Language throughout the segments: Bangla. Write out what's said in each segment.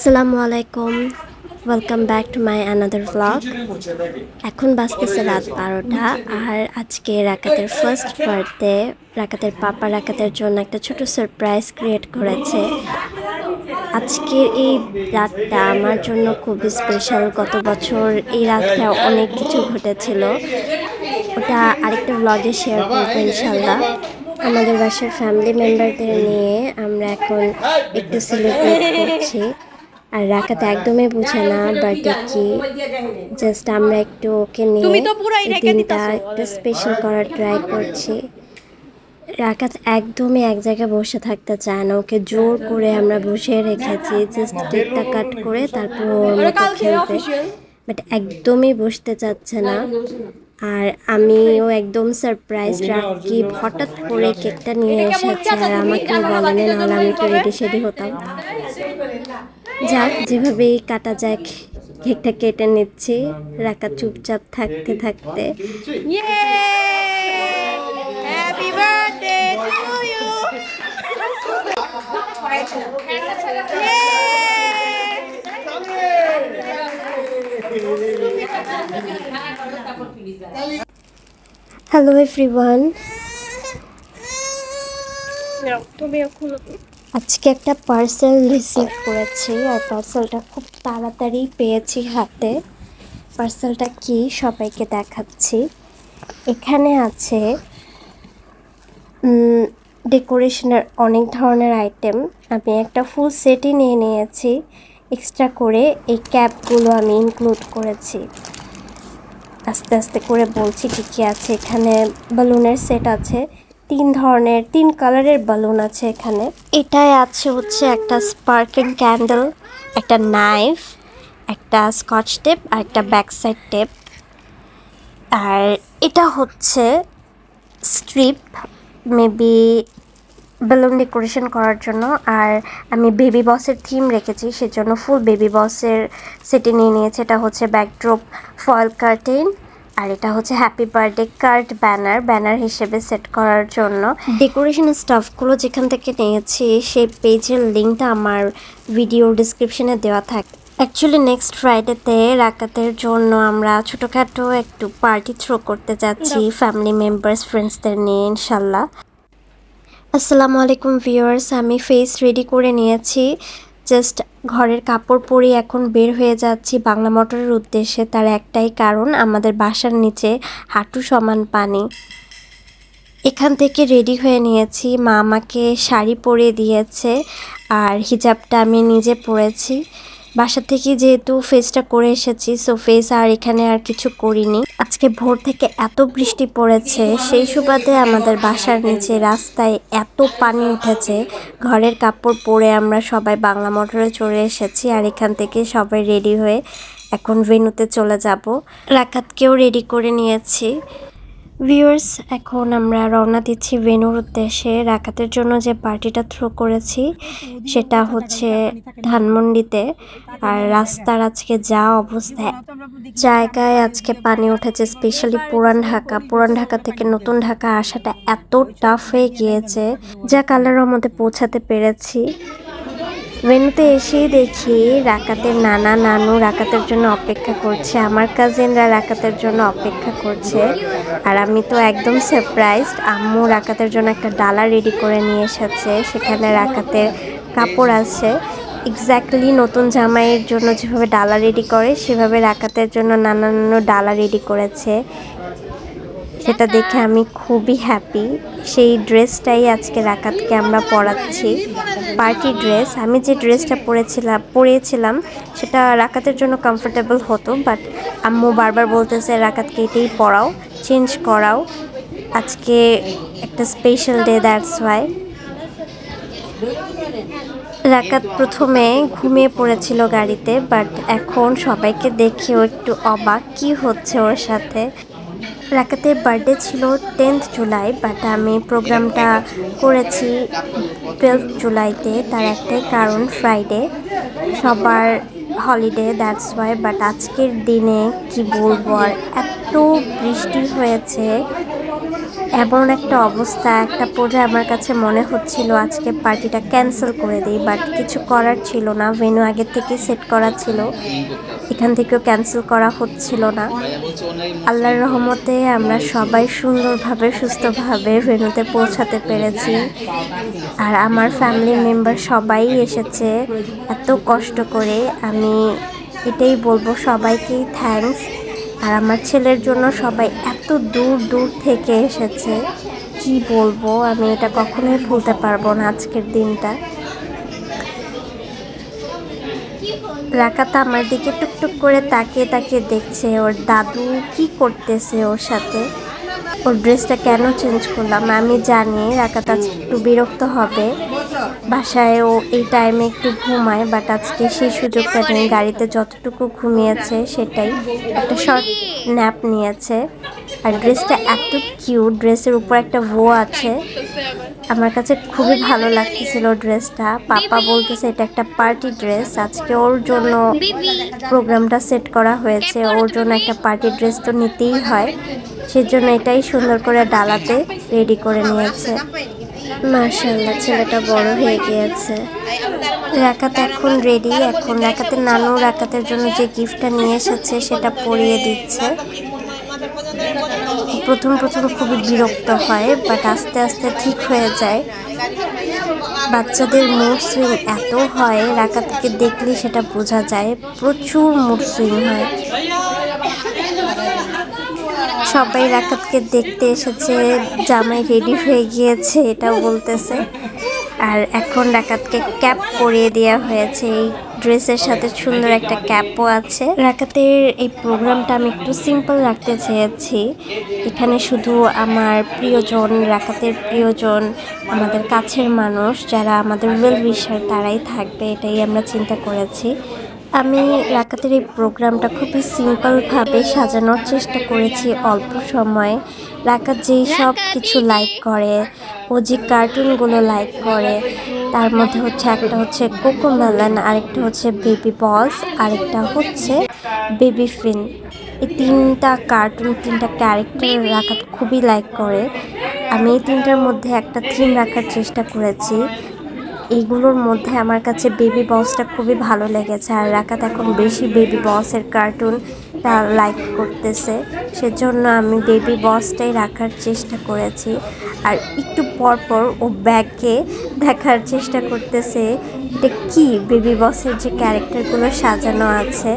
আসসালামু আলাইকুম, welcome back to my another vlog. এখন বাজতেছে রাত 12টা আর আজকে রাকাতের ফার্স্ট বার্থডে। রাকাতের পাপা রাকাতের জন্য একটা ছোট সারপ্রাইজ ক্রিয়েট করেছে। আজকের এই রাতটা আমার জন্য খুবই স্পেশাল। গত বছর এই রাতটা অনেক কিছু ঘটেছিল, ওটা আরেকটা ভ্লগে শেয়ার করবো ইনশাল্লাহ। আমাদের বাসার ফ্যামিলি মেম্বারদের নিয়ে আমরা এখন একটু সেলিব্রেট করছি। আর রাকাত একদমই বুঝে না বার্থডে কি, জাস্ট আমরা একটু ওকে নিয়ে এই দিনটা একটু স্পেশাল করার ট্রাই করছি। রাকাত একদমই এক জায়গায় বসে থাকতে চায় না, ওকে জোর করে আমরা বসিয়ে রেখেছি জাস্ট কেকটা কাট করে তারপর ওর মতো খেলবে, বাট একদমই বসতে চাচ্ছে না। আর আমিও একদম সারপ্রাইজ, রাকিব হঠাৎ করে কেকটা নিয়ে এসেছে আর আমাকেও বলেনি, নাহলে আমি তো রেডি সেডি হতাম। যাক, যেভাবেই কাটা যাক, কেকটা কেটে নিচ্ছি রাকাত চুপচাপ থাকতে থাকতে। Happy birthday to you. Hello everyone, আজকে একটা পার্সেল রিসিভ করেছি আর পার্সেলটা খুব তাড়াতাড়ি পেয়েছি হাতে। পার্সেলটা কি সবাইকে দেখাচ্ছি। এখানে আছে ডেকোরেশনের অনেক ধরনের আইটেম। আমি একটা ফুল সেটই নিয়ে নিয়েছি, এক্সট্রা করে এই ক্যাপগুলো আমি ইনক্লুড করেছি। আস্তে আস্তে করে বলছি কী কী আছে। এখানে বালুনের সেট আছে, 3 কালারের বালুন আছে এখানে। এটাই আছে হচ্ছে একটা স্পার্কিং ক্যান্ডেল, একটা নাইফ, একটা স্কচ টেপ আর একটা ব্যাক সাইড টেপ। আর এটা হচ্ছে স্ট্রিপ, মেবি বেলুন ডেকোরেশন করার জন্য। আর আমি বেবি বসের থিম রেখেছি, সেজন্য ফুল বেবি বসের সেটে নিয়ে নিয়েছি। এটা হচ্ছে ব্যাকড্রপ ফয়েল কার্টেন, আর এটা হচ্ছে হ্যাপি বার্থডে কার্ড ব্যানার হিসেবে সেট করার জন্য। ডেকোরেশন স্টাফগুলো যেখান থেকে নিয়েছি সেই পেজের লিঙ্কটা আমার ভিডিও ডিসক্রিপশনে দেওয়া থাকে। অ্যাকচুয়ালি নেক্সট ফ্রাইডেতে রাকাতের জন্য আমরা ছোটোখাটো একটু পার্টি থ্রো করতে যাচ্ছি ফ্যামিলি মেম্বার্স ফ্রেন্ডসদের নিয়ে ইনশাল্লাহ। আসসালামু আলাইকুম ভিউয়ার্স, আমি ফেস রেডি করে নিয়েছি, জাস্ট ঘরের কাপড় পরে এখন বের হয়ে যাচ্ছি বাংলা মোটরের উদ্দেশ্যে। তার একটাই কারণ, আমাদের বাসার নিচে হাঁটু সমান পানি। এখান থেকে রেডি হয়ে নিয়েছি, মা আমাকে শাড়ি পরিয়ে দিয়েছে আর হিজাবটা আমি নিজে পরেছি। বাসা থেকে যেহেতু ফেসটা করে এসেছি, সো ফেস আর এখানে আর কিছু করিনি। আজকে ভোর থেকে এত বৃষ্টি পড়েছে, সেই সুবাদে আমাদের বাসার নিচে রাস্তায় এত পানি উঠেছে। ঘরের কাপড় পরে আমরা সবাই বাংলা মোটরে চড়ে এসেছি আর এখান থেকে সবাই রেডি হয়ে এখন ভেন্যুতে চলে যাব। রাকাতকেও রেডি করে নিয়েছি। ভিউয়ার্স, এখন আমরা রওনা দিচ্ছি ভেন্যুর উদ্দেশ্যে। রাকাতের জন্য যে পার্টিটা থ্রো করেছি সেটা হচ্ছে ধানমন্ডিতে। আর রাস্তার আজকে যা অবস্থা, জায়গায় আজকে পানি উঠেছে, স্পেশালি পুরান ঢাকা থেকে নতুন ঢাকা আসাটা এত টাফ হয়ে গিয়েছে, যা কালারের মধ্যে পৌঁছাতে পেরেছি। ভেন্যুতে এসেই দেখি রাকাতের নানা নানু রাকাতের জন্য অপেক্ষা করছে, আমার কাজিনরা রাকাতের জন্য অপেক্ষা করছে। আর আমি তো একদম সারপ্রাইজড, আম্মু রাকাতের জন্য একটা ডালা রেডি করে নিয়ে এসেছে, সেখানে রাকাতের কাপড় আছে। এক্স্যাক্টলি নতুন জামাইয়ের জন্য যেভাবে ডালা রেডি করে সেভাবে রাকাতের জন্য নানা নানু ডালা রেডি করেছে। সেটা দেখে আমি খুবই হ্যাপি। সেই ড্রেসটাই আজকে রাকাতকে আমরা পরাচ্ছি, পার্টি ড্রেস। আমি যে ড্রেসটা পরেছিলাম সেটা রাকাতের জন্য কমফোর্টেবল হতো, বাট আম্মু বারবার বলতেছে রাকাতকে এটাই পরাও, চেঞ্জ করাও, আজকে একটা স্পেশাল ডে, দ্যাটস ওয়াই। রাকাত প্রথমে ঘুমিয়ে পড়েছিল গাড়িতে, বাট এখন সবাইকে দেখেও একটু অবাক কি হচ্ছে ওর সাথে। রাকাতের বার্থডে ছিল 10th জুলাই, বাট আমি প্রোগ্রামটা করেছি 12th জুলাইতে। তার একটাই কারণ, ফ্রাইডে সবার হলিডে, দ্যাটস ওয়াই। বাট আজকের দিনে কি বলবো, আর এত বৃষ্টি হয়েছে, এমন একটা অবস্থা, একটা পর্যায়ে আমার কাছে মনে হচ্ছিল আজকে পার্টিটা ক্যান্সেল করে দিই, বাট কিছু করার ছিল না। ভেন্যু আগের থেকে সেট করা ছিল, এখান থেকেও ক্যান্সেল করা হচ্ছিল না। আল্লাহর রহমতে আমরা সবাই সুন্দরভাবে সুস্থভাবে ভেন্যুতে পৌঁছাতে পেরেছি। আর আমার ফ্যামিলি মেম্বার সবাই এসেছে এত কষ্ট করে। আমি এটাই বলবো সবাইকেই থ্যাঙ্কস। আর আমার ছেলের জন্য সবাই এত দূর দূর থেকে এসেছে, কি বলবো, আমি এটা কখনোই ভুলতে পারবো না আজকের দিনটা। রাকাত আমার দিকে টুকটুক করে তাকিয়ে তাকিয়ে দেখছে ওর দাদু কি করতেছে ওর সাথে। ওর ড্রেসটা কেন চেঞ্জ করলাম আমি জানি রাকাত আজকে একটু বিরক্ত হবে। বাসায় ও এই টাইমে একটু ঘুমায়, বাট আজকে সেই সুযোগটা নেই। গাড়িতে যতটুকু ঘুমিয়েছে সেটাই, একটা শর্ট ন্যাপ নিয়েছে। আর ড্রেসটা এত কিউট, ড্রেসের উপর একটা ভো আছে। আমার কাছে খুবই ভালো লাগতেছিল ড্রেসটা। পাপা বলতেছে এটা একটা পার্টি ড্রেস, আজকে ওর জন্য প্রোগ্রামটা সেট করা হয়েছে, ওর জন্য একটা পার্টি ড্রেস তো নিতেই হয়, সেজন্য এটাই সুন্দর করে ডালাতে রেডি করে নিয়েছে। মাশাআল্লাহ, ছেলেটা বড় হয়ে গিয়েছে। রাকাত এখন রেডি। এখন রাকাতের নানু রাকাতের জন্য যে গিফটটা নিয়ে এসেছে সেটা পরিয়ে দিচ্ছে। প্রথম প্রথম খুবই বিরক্ত হয়, বাট আস্তে আস্তে ঠিক হয়ে যায়। বাচ্চাদের মুড সুইং এত হয়, রাকাতকে দেখলে সেটা বোঝা যায়, প্রচুর মুড সুইং হয়। সবাই রাকাতকে দেখতে এসেছে, জামাই রেডি হয়ে গিয়েছে এটাও বলতেছে। আর এখন রাকাতকে ক্যাপ পরিয়ে দেওয়া হয়েছে, এই ড্রেসের সাথে সুন্দর একটা ক্যাপও আছে। রাকাতের এই প্রোগ্রামটা আমি একটু সিম্পল রাখতে চেয়েছি। এখানে শুধু আমার প্রিয়জন, রাকাতের প্রিয়জন, আমাদের কাছের মানুষ যারা আমাদের ওয়েল উইশার তারাই থাকবে, এটাই আমরা চিন্তা করেছি। আমি রাকাতের এই প্রোগ্রামটা খুবই সিম্পলভাবে সাজানোর চেষ্টা করেছি অল্প সময়ে। রাকাত যেই সব কিছু লাইক করে, ও যে কার্টুনগুলো লাইক করে, তার মধ্যে হচ্ছে একটা হচ্ছে কোকোমেলন, আরেকটা হচ্ছে বেবি বস, আরেকটা হচ্ছে বেবি ফিন। এই তিনটা কার্টুন, তিনটা ক্যারেক্টার রাকাত খুবই লাইক করে। আমি এই তিনটার মধ্যে একটা থিম রাখার চেষ্টা করেছি। এইগুলোর মধ্যে আমার কাছে বেবি বসটা খুবই ভালো লেগেছে, আর রাকাত এখন বেশি বেবি বসের কার্টুনটা লাইক করতেছে, সেজন্য আমি বেবি বসটাই রাখার চেষ্টা করেছি। আর একটু পরপর ও ব্যাগকে দেখার চেষ্টা করতেছে এটা কি, বেবি বসের যে ক্যারেক্টারগুলো সাজানো আছে।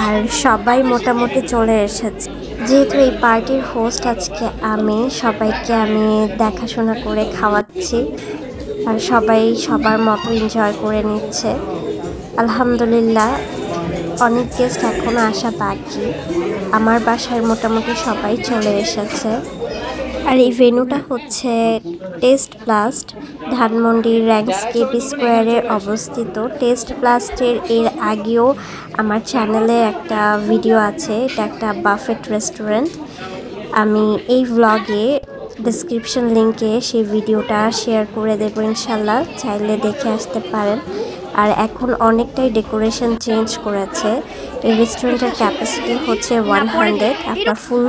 আর সবাই মোটামুটি চলে এসেছে। যেহেতু এই পার্টির হোস্ট আজকে আমি, সবাইকে আমি দেখাশোনা করে খাওয়াচ্ছি, আর সবাই সবার মতো এনজয় করে নিচ্ছে। আলহামদুলিল্লাহ, অনেক গেস্ট এখনও আসা বাকি। আমার বাসায় মোটামুটি সবাই চলে এসেছে। আর এই ভেন্যুটা হচ্ছে টেস্ট ব্লাস্ট, ধানমন্ডি র্যাঙ্কস্কেপ স্কোয়ারে অবস্থিত। টেস্ট ব্লাস্টের এর আগেও আমার চ্যানেলে একটা ভিডিও আছে, এটা একটা বাফেট রেস্টুরেন্ট। আমি এই ভ্লগে ডেসক্রিপশন লিংকে সেই ভিডিওটা শেয়ার করে দেবো ইনশাল্লাহ, চাইলে দেখে আসতে পারেন। আর এখন অনেকটাই ডেকোরেশন চেঞ্জ করেছে। এই রেস্টুরেন্টের ক্যাপাসিটি হচ্ছে 100। আমরা ফুল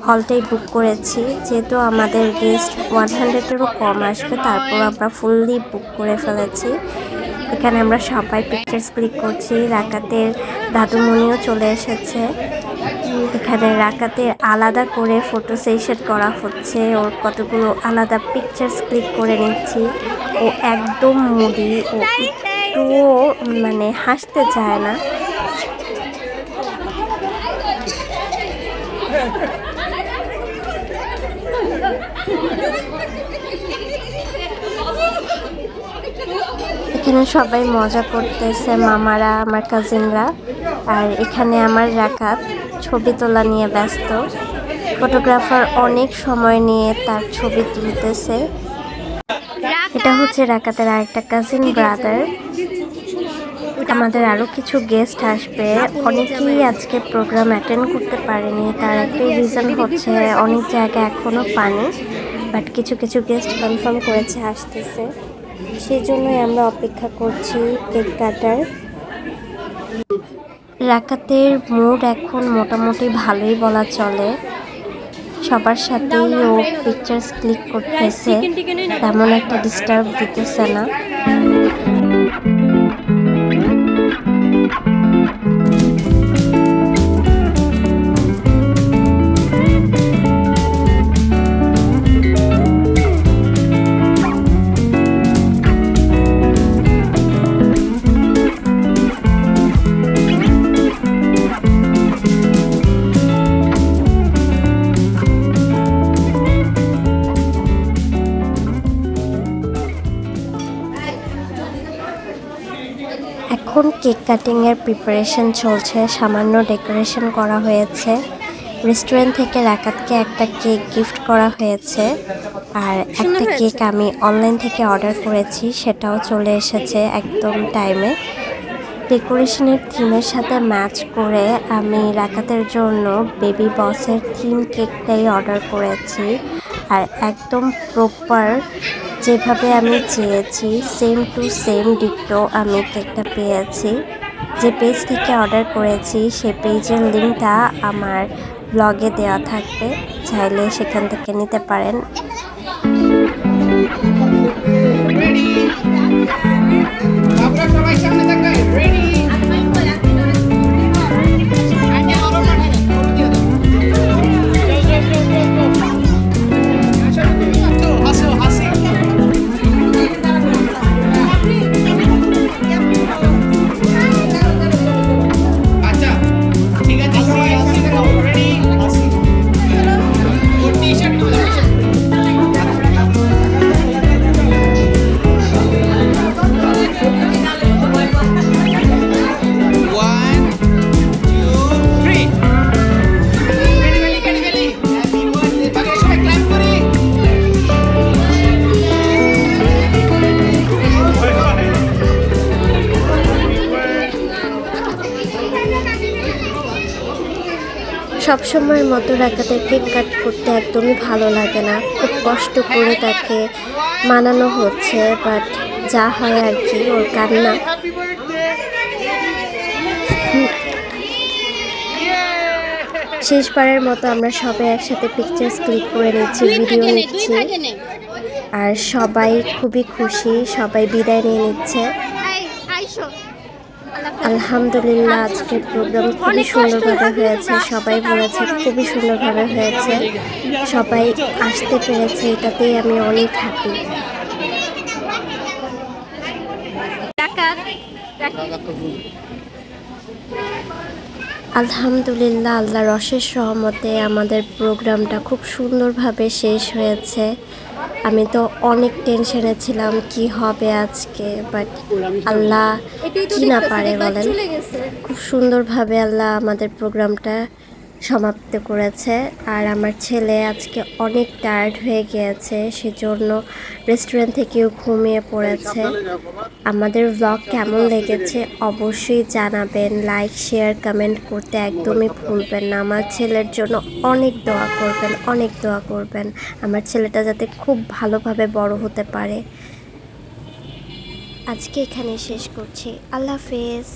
হলটাই বুক করেছি, যেহেতু আমাদের গেস্ট 100-এরও কম আসবে, তারপর আমরা ফুললি বুক করে ফেলেছি। এখানে আমরা সবাই পিকচার্স ক্লিক করছি। রাকাতের দাদুমণিও চলে এসেছে। এখানে রাকাতের আলাদা করে ফটো সেশন করা হচ্ছে, ওর কতগুলো আলাদা পিকচার্স ক্লিক করে নিচ্ছি। ও একদম মুডি, ও একটুও মানে হাসতে চায় না। এখানে সবাই মজা করতেছে, মামারা, আমার কাজিনরা। আর এখানে আমার রাকাত ছবি তোলা নিয়ে ব্যস্ত। ফটোগ্রাফার অনেক সময় নিয়ে তার ছবি তুলতেছে। এটা হচ্ছে রাকাতের আরেকটা কাজিন ব্রাদার। আমাদের আরও কিছু গেস্ট আসবে, অনেকেই আজকে প্রোগ্রাম অ্যাটেন্ড করতে পারেনি। তার একটাই রিজন হচ্ছে অনেক জায়গায় এখনও পানি, বাট কিছু কিছু গেস্ট কনফার্ম করেছে আসতেছে, সেই জন্যই আমরা অপেক্ষা করছি কেক কাটার। রাকাতের মুড এখন মোটামুটি ভালোই বলা চলে। সবার সাথেই ও পিকচার্স ক্লিক করতেছে, তেমন একটা ডিস্টার্ব দিতেছে না। এখন কেক কাটিংয়ের প্রিপারেশন চলছে, সামান্য ডেকোরেশন করা হয়েছে। রেস্টুরেন্ট থেকে রাকাতকে একটা কেক গিফট করা হয়েছে, আর একটা কেক আমি অনলাইন থেকে অর্ডার করেছি, সেটাও চলে এসেছে একদম টাইমে। ডেকোরেশনের থিমের সাথে ম্যাচ করে আমি রাকাতের জন্য বেবি বসের থিম কেকটাই অর্ডার করেছি, আর একদম প্রপার যেভাবে আমি চেয়েছি সেম টু সেম ডিটো আমি কেকটা পেয়েছি। যে পেজ থেকে অর্ডার করেছি সেই পেজের লিঙ্কটা আমার ব্লগে দেওয়া থাকবে, চাইলে সেখান থেকে নিতে পারেন। সবসময়ের মতো রাকাতের কেক কাট করতে একদমই ভালো লাগে না, খুব কষ্ট করে তাকে মানানো হচ্ছে, বাট যা হয় আর কি, ওর কান্না। শেষবারের মতো আমরা সবাই একসাথে পিকচার্স ক্লিক করে নিচ্ছি, ভিডিও নিচ্ছি, আর সবাই খুবই খুশি, সবাই বিদায় নিয়ে নিচ্ছে। আলহামদুলিল্লাহ আজকের প্রোগ্রাম খুবই সুন্দরভাবে হয়েছে, সবাই বলেছে খুবই সুন্দরভাবে হয়েছে, সবাই আসতে পেরেছে, এটাতেই আমি অনেক হ্যাপি। আলহামদুলিল্লাহ আল্লাহর অশেষ রহমতে আমাদের প্রোগ্রামটা খুব সুন্দরভাবে শেষ হয়েছে। আমি তো অনেক টেনশনে ছিলাম কি হবে আজকে, বাট আল্লাহ কি না পারে বলেন, খুব সুন্দরভাবে আল্লাহ আমাদের প্রোগ্রামটা সমাপ্ত করেছে। আর আমার ছেলে আজকে অনেক টায়ার্ড হয়ে গিয়েছে, সেজন্য রেস্টুরেন্ট থেকেও ঘুমিয়ে পড়েছে। আমাদের ব্লগ কেমন লেগেছে অবশ্যই জানাবেন, লাইক শেয়ার কমেন্ট করতে একদমই ভুলবেন না। আমার ছেলের জন্য অনেক দোয়া করবেন, অনেক দোয়া করবেন, আমার ছেলেটা যাতে খুব ভালোভাবে বড় হতে পারে। আজকে এখানে শেষ করছি, আল্লাহ হাফেজ।